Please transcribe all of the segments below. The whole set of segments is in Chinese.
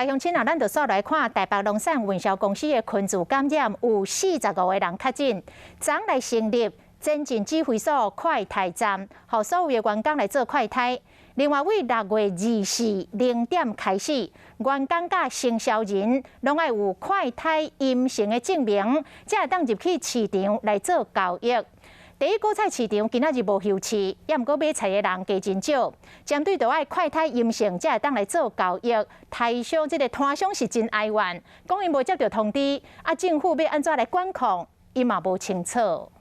乡亲啊，咱就煞来看台北农产运销公司的群组感染有45个人确诊，昨来成立前进指挥所快筛站，让所有的员工来做快筛。另外，为6月24 0点开始，员工甲生销人拢要有快筛阴性的证明，才会当入去市场来做交易。第一果菜市场今仔日无休市，也毋过买菜的人加真少。针对着爱快筛阴性，才会当来做交易。台商这个摊商是真哀怨，讲因无接到通知，政府要安怎来管控，伊嘛无清楚。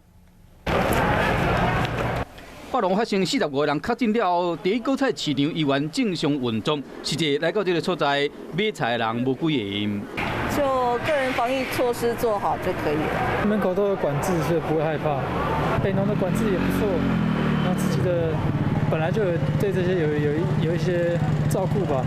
北龙发生45个人确诊了后，第一果菜市场依然正常运作。实际来到这个所在买菜的人无几个人。就个人防疫措施做好就可以了。门口都有管制，所以不会害怕。北农的管制也不错，然后自己的本来就有对这些有一些照顾吧。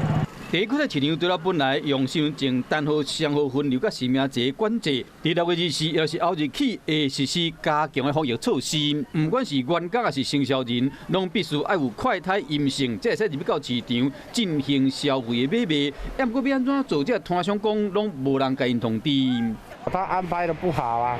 第一果菜市场除了本来用身份证、单号、双号分流甲实名制管制，伫6月24也是后日起会实施加强的防疫措施。不管是员工还是生销人，拢必须要有快筛阴性，才会使入去到市场进行消费的买卖。也不过要安怎做，这摊商讲拢无人甲因通知。他安排的不好啊。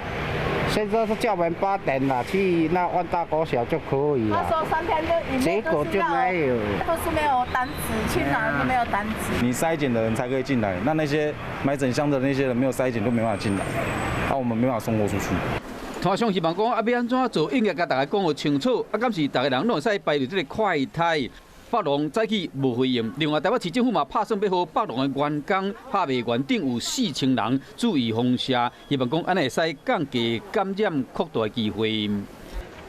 现在是叫我们8点了，去那万大国小就可以了。他说3天就结果就没有，都是没有单子，去哪都没有单子。你筛检的人才可以进来，那些买整箱的那些人没有筛检都没办法进来，那我们没办法送货出去。摊商希望讲要安怎做，应该甲大家讲个清楚，敢是大家人拢会使排入这个快筛。北农早起无回应，另外台北市政府嘛拍算要予北农的员工拍卖员顶有4000人注意防射，希望讲安尼会使降低感染扩大的机会。